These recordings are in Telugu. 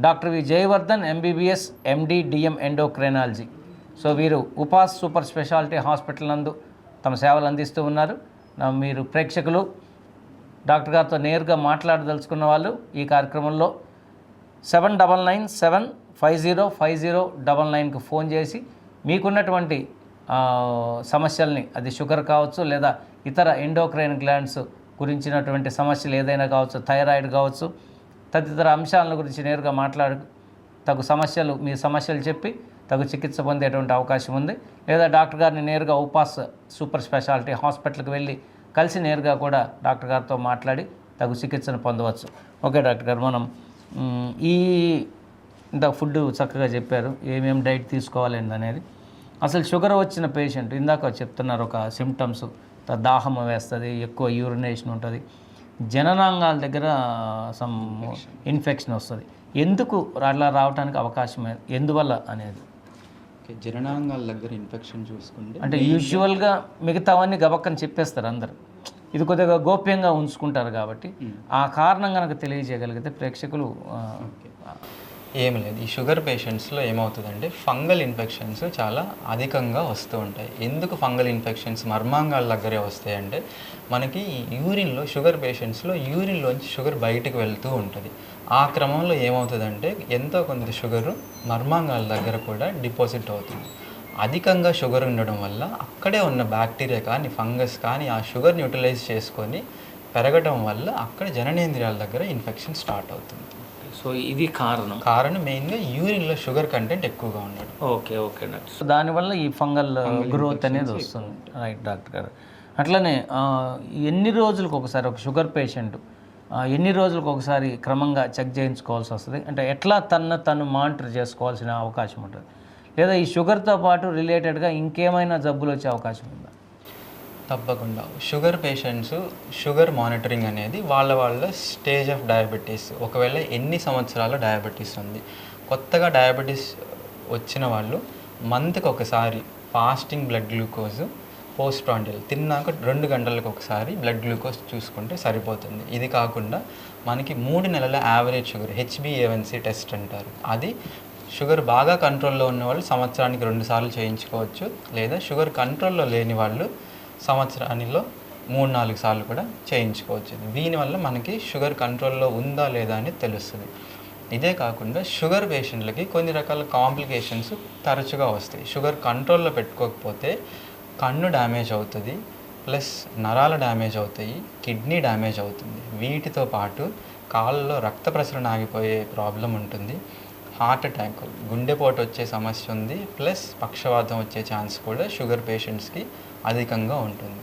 Doctor V Jayavardhan MBBS MD DM endocrinology. So వీరు ఉపాస్ సూపర్ స్పెషాలిటీ హాస్పిటల్ నందు తమ సేవలు అందిస్తూ ఉన్నారు. మీరు ప్రేక్షకులు డాక్టర్ గారితో నేరుగా మాట్లాడదలుచుకున్న వాళ్ళు ఈ కార్యక్రమంలో 7997505099కు ఫోన్ చేసి మీకున్నటువంటి సమస్యల్ని, అది షుగర్ కావచ్చు లేదా ఇతర ఎండోక్రైన్ గ్లాండ్స్ గురించినటువంటి సమస్యలు ఏదైనా కావచ్చు, థైరాయిడ్ కావచ్చు, తదితర అంశాల గురించి నేరుగా మీ సమస్యలు చెప్పి తగు చికిత్స పొందేటువంటి అవకాశం ఉంది. లేదా డాక్టర్ గారిని నేరుగా ఉపాస్ సూపర్ స్పెషాలిటీ హాస్పిటల్కి వెళ్ళి కలిసి నేరుగా కూడా డాక్టర్ గారితో మాట్లాడి తగు చికిత్సను పొందవచ్చు. ఓకే డాక్టర్ గారు, మనం ఇంత ఫుడ్ చక్కగా చెప్పారు, ఏమేమి డైట్ తీసుకోవాలి అనేది. అసలు షుగర్ వచ్చిన పేషెంట్ ఇందాక చెప్తున్నారు ఒక సిమ్టమ్స్, దాహం వేస్తుంది, ఎక్కువ యూరినేషన్ ఉంటుంది, జననాంగాల దగ్గర సమ్ ఇన్ఫెక్షన్ వస్తుంది. ఎందుకు అట్లా రావడానికి అవకాశం ఎందువల్ల అనేది? జననాంగాల దగ్గర ఇన్ఫెక్షన్ చూసుకుంటే అంటే యూజువల్గా మిగతావన్నీ గబక్కని చెప్పేస్తారు అందరు, ఇది కొద్దిగా గోప్యంగా ఉంచుకుంటారు కాబట్టి ఆ కారణం కనుక తెలియజేయగలిగితే ప్రేక్షకులు. ఏం లేదు, ఈ షుగర్ పేషెంట్స్లో ఏమవుతుందంటే ఫంగల్ ఇన్ఫెక్షన్స్ చాలా అధికంగా వస్తూ ఉంటాయి. ఎందుకు ఫంగల్ ఇన్ఫెక్షన్స్ మర్మాంగాల దగ్గరే వస్తాయంటే మనకి యూరిన్లో, షుగర్ పేషెంట్స్లో యూరిన్లోంచి షుగర్ బయటకు వెళ్తూ ఉంటుంది. ఆ క్రమంలో ఏమవుతుందంటే ఎంతో కొంత షుగరు మర్మాంగాల దగ్గర కూడా డిపాజిట్ అవుతుంది. అధికంగా షుగర్ ఉండడం వల్ల అక్కడే ఉన్న బ్యాక్టీరియా కానీ ఫంగస్ కానీ ఆ షుగర్ని యూటిలైజ్ చేసుకొని పెరగడం వల్ల అక్కడ జననేంద్రియాల దగ్గర ఇన్ఫెక్షన్ స్టార్ట్ అవుతుంది. సో ఇది కారణం మెయిన్గా యూరిన్లో షుగర్ కంటెంట్ ఎక్కువగా ఉండడం. Okay doctor. సో దానివల్ల ఈ ఫంగల్ గ్రోత్ అనేది వస్తుంది. రైట్ డాక్టర్ గారు. అట్లనే ఎన్ని రోజులకు ఒకసారి ఒక షుగర్ పేషెంట్ ఎన్ని రోజులకు ఒకసారి క్రమంగా చెక్ చేయించుకోవాల్సి వస్తుంది? అంటే ఎట్లా తను మానిటర్ చేసుకోవాల్సిన అవకాశం ఉంటుంది? లేదా ఈ షుగర్తో పాటు రిలేటెడ్గా ఇంకేమైనా జబ్బులు వచ్చే అవకాశం ఉందా? తప్పకుండా. షుగర్ పేషెంట్స్ షుగర్ మానిటరింగ్ అనేది వాళ్ళ స్టేజ్ ఆఫ్ డయాబెటీస్, ఒకవేళ ఎన్ని సంవత్సరాల డయాబెటీస్ ఉంది, కొత్తగా డయాబెటీస్ వచ్చిన వాళ్ళు మంత్కి ఒకసారి fasting blood glucose, post prandial తిన్నాక 2 గంటలకు ఒకసారి బ్లడ్ గ్లూకోజ్ చూసుకుంటే సరిపోతుంది. ఇది కాకుండా మనకి 3 నెలల యావరేజ్ షుగర్ HbA1c టెస్ట్ అంటారు. అది షుగర్ బాగా కంట్రోల్లో ఉన్న వాళ్ళు సంవత్సరానికి 2 సార్లు చేయించుకోవచ్చు. లేదా షుగర్ కంట్రోల్లో లేని వాళ్ళు సంవత్సరానిలో 3-4 సార్లు కూడా చేయించుకోవచ్చు. దీనివల్ల మనకి షుగర్ కంట్రోల్లో ఉందా లేదా అని తెలుస్తుంది. ఇదే కాకుండా షుగర్ పేషెంట్లకి కొన్ని రకాల కాంప్లికేషన్స్ తరచుగా వస్తాయి. షుగర్ కంట్రోల్లో పెట్టుకోకపోతే కన్ను డ్యామేజ్ అవుతుంది, ప్లస్ నరాల డ్యామేజ్ అవుతాయి, కిడ్నీ డ్యామేజ్ అవుతుంది. వీటితో పాటు కాళ్ళలో రక్త ప్రసరణ ఆగిపోయే ప్రాబ్లం ఉంటుంది, హార్ట్ అటాక్, గుండెపోటు వచ్చే సమస్య ఉంది, ప్లస్ పక్షవాతం వచ్చే ఛాన్స్ కూడా షుగర్ పేషెంట్స్కి అధికంగా ఉంటుంది.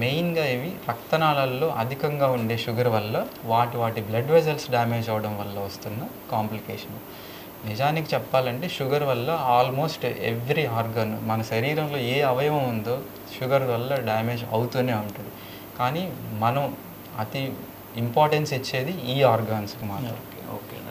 మెయిన్గా ఇవి రక్తనాళాల్లో అధికంగా ఉండే షుగర్ వల్ల వాటి బ్లడ్ వెజల్స్ డ్యామేజ్ అవడం వల్ల వస్తున్న కాంప్లికేషన్. నిజానికి చెప్పాలంటే షుగర్ వల్ల ఆల్మోస్ట్ ఎవ్రీ ఆర్గన్, మన శరీరంలో ఏ అవయవం ఉందో షుగర్ వల్ల డ్యామేజ్ అవుతూనే ఉంటుంది. కానీ మనం అతి ఇంపార్టెన్స్ ఇచ్చేది ఈ ఆర్గాన్స్కి మాత్రం. ఓకే.